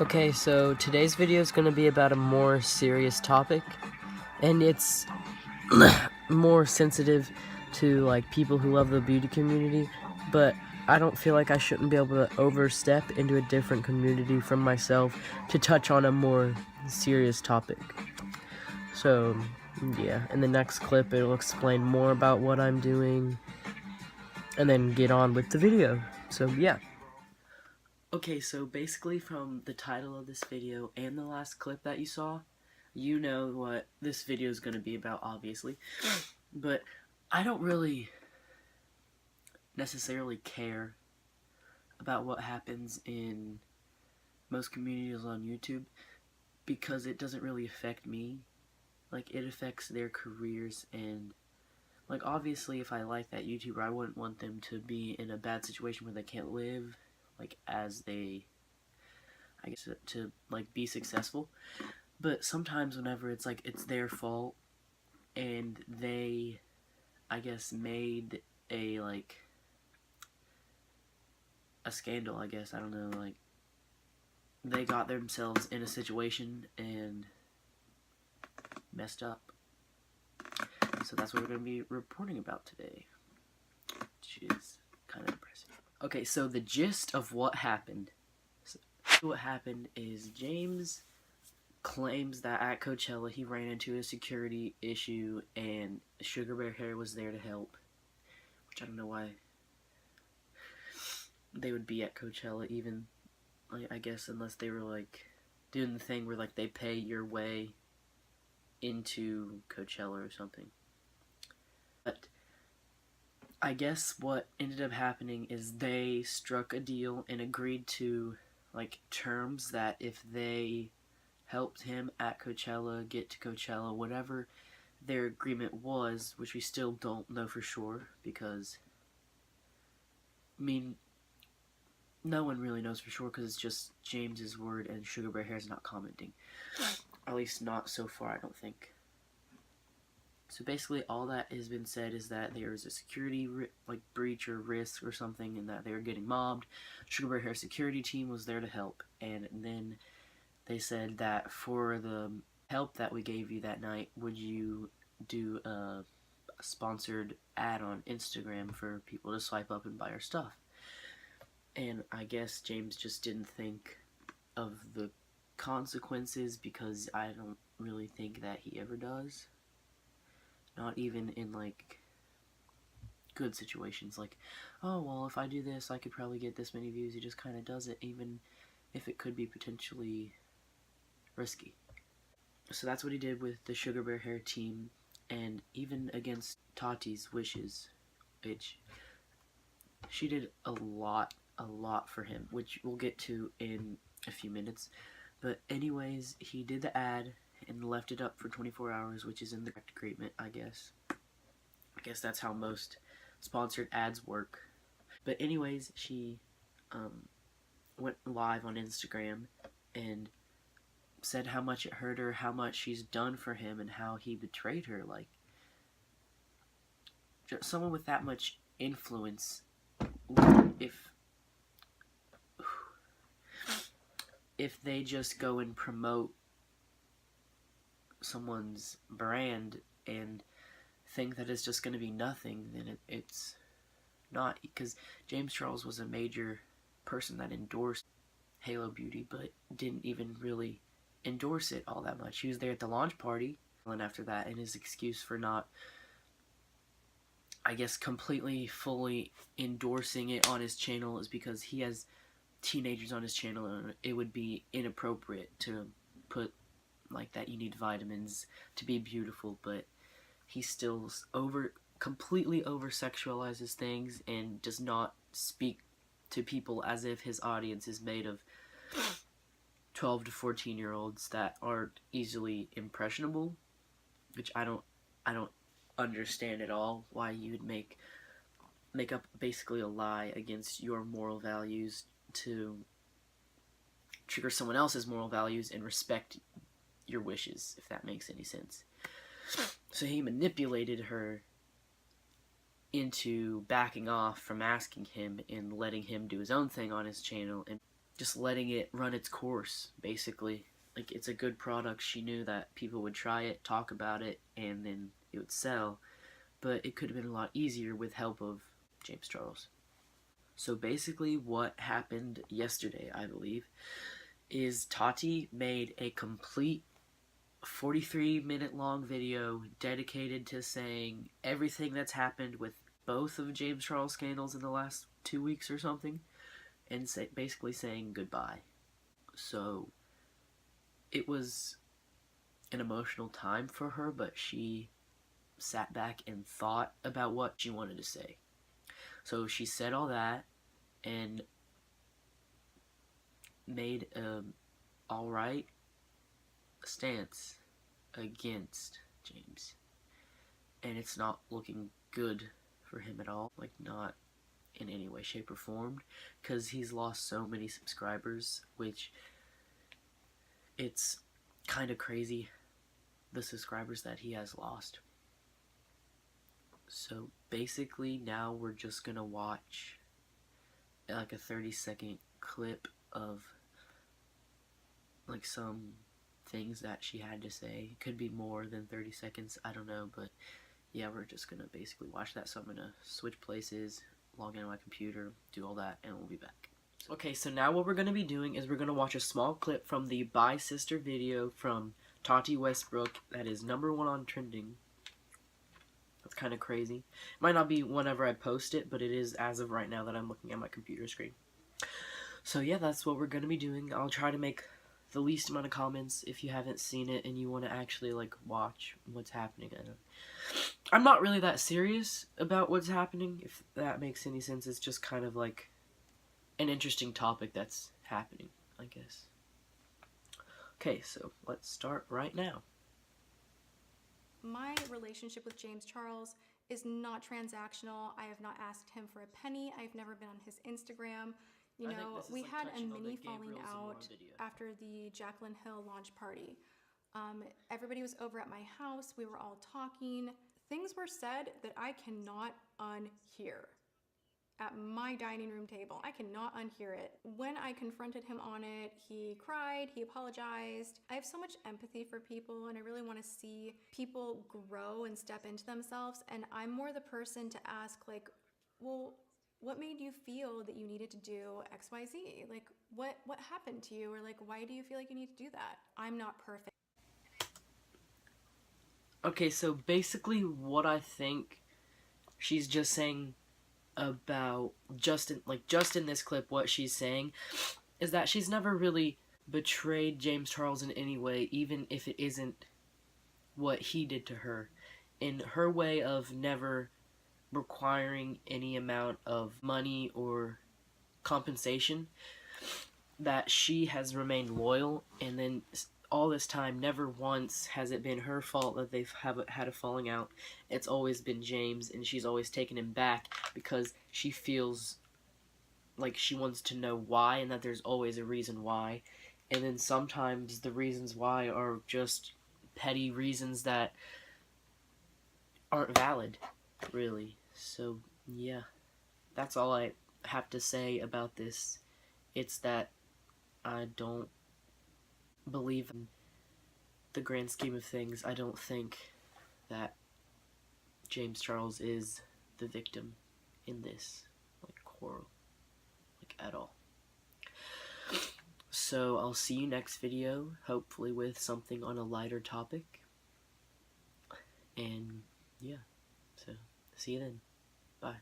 Okay, so today's video is going to be about a more serious topic, and it's more sensitive to like people who love the beauty community, but I don't feel like I shouldn't be able to overstep into a different community from myself to touch on a more serious topic. So, yeah, in the next clip it'll explain more about what I'm doing, and then get on with the video. So, yeah. Okay, so basically from the title of this video and the last clip that you saw, you know what this video is going to be about, obviously. But I don't really necessarily care about what happens in most communities on YouTube because it doesn't really affect me. Like, it affects their careers, and like, obviously if I like that YouTuber, I wouldn't want them to be in a bad situation where they can't live, like, as they, I guess, to like be successful. But sometimes whenever it's like it's their fault and they, I guess, made a like a scandal, I guess, I don't know, like they got themselves in a situation and messed up. So that's what we're going to be reporting about today, which is kind of impressive. Okay, so the gist of what happened. So what happened is James claims that at Coachella he ran into a security issue and Sugar Bear Hair was there to help, which I don't know why they would be at Coachella even, I guess, unless they were like doing the thing where like they pay your way into Coachella or something. But I guess what ended up happening is they struck a deal and agreed to like terms that if they helped him at Coachella, get to Coachella, whatever their agreement was, which we still don't know for sure because, I mean, no one really knows for sure because it's just James's word and Sugar Bear Hair's not commenting. At least not so far, I don't think. So basically all that has been said is that there is a security like breach or risk or something and that they were getting mobbed. Sugar Bear Hair's security team was there to help, and then they said that for the help that we gave you that night, would you do a sponsored ad on Instagram for people to swipe up and buy our stuff? And I guess James just didn't think of the consequences because I don't really think that he ever does. Not even in like good situations, like, oh well, if I do this I could probably get this many views. He just kind of does it even if it could be potentially risky. So that's what he did with the Sugar Bear Hair team, and even against Tati's wishes, which she did a lot for him, which we'll get to in a few minutes. But anyways, he did the ad and left it up for 24 hours, which is in the correct agreement, I guess. I guess that's how most sponsored ads work. But anyways, she went live on Instagram and said how much it hurt her, how much she's done for him, and how he betrayed her. Like, someone with that much influence, if they just go and promote someone's brand and think that it's just going to be nothing, then it's not. Because James Charles was a major person that endorsed Halo Beauty, but didn't even really endorse it all that much. He was there at the launch party, and after that, and his excuse for not, I guess, completely, fully endorsing it on his channel is because he has teenagers on his channel, and it would be inappropriate to put like that you need vitamins to be beautiful, but he still completely over sexualizes things and does not speak to people as if his audience is made of 12 to 14-year-olds that aren't easily impressionable, which I don't understand at all why you would make up basically a lie against your moral values to trigger someone else's moral values and respect your wishes, if that makes any sense. So he manipulated her into backing off from asking him and letting him do his own thing on his channel, and just letting it run its course, basically. Like, it's a good product. She knew that people would try it, talk about it, and then it would sell. But it could have been a lot easier with help of James Charles. So basically what happened yesterday, I believe, is Tati made a complete 43-minute long video dedicated to saying everything that's happened with both of James Charles' scandals in the last 2 weeks or something, and basically saying goodbye. So it was an emotional time for her, but she sat back and thought about what she wanted to say. So she said all that and made a alright stance against James. And it's not looking good for him at all. Like, not in any way, shape, or form. Because he's lost so many subscribers, which it's kind of crazy, the subscribers that he has lost. So basically now we're just gonna watch like a 30-second clip of like some things that she had to say. It could be more than 30 seconds, I don't know, but yeah, we're just gonna basically watch that. So I'm gonna switch places, log into my computer, do all that, and we'll be back. Okay, so now what we're gonna be doing is we're gonna watch a small clip from the Bye Sister video from Tati Westbrook that is #1 on trending. That's kind of crazy. It might not be whenever I post it, but it is as of right now that I'm looking at my computer screen. So yeah, that's what we're going to be doing. I'll try to make the least amount of comments if you haven't seen it and you want to actually like watch what's happening. I'm not really that serious about what's happening, if that makes any sense. It's just kind of like an interesting topic that's happening, I guess. Okay, so let's start right now. My relationship with James Charles is not transactional. I have not asked him for a penny. I've never been on his Instagram. You know, we had a mini falling out after the Jaclyn Hill launch party. Everybody was over at my house. We were all talking. Things were said that I cannot unhear. At my dining room table. I cannot unhear it. When I confronted him on it, he cried, he apologized. I have so much empathy for people and I really want to see people grow and step into themselves, and I'm more the person to ask like, well, what made you feel that you needed to do XYZ? Like, what happened to you? Or like, why do you feel like you need to do that? I'm not perfect. Okay, so basically what I think she's just saying about just in this clip, what she's saying is that she's never really betrayed James Charles in any way, even if it isn't what he did to her. In her way of never requiring any amount of money or compensation, that she has remained loyal, and then all this time, never once has it been her fault that they've had a falling out. It's always been James, and she's always taken him back because she feels like she wants to know why, and that there's always a reason why. And then sometimes the reasons why are just petty reasons that aren't valid, really. So, yeah. That's all I have to say about this. It's that I don't believe in the grand scheme of things. I don't think that James Charles is the victim in this quarrel, at all. So I'll see you next video, hopefully with something on a lighter topic. And yeah, so see you then. Bye.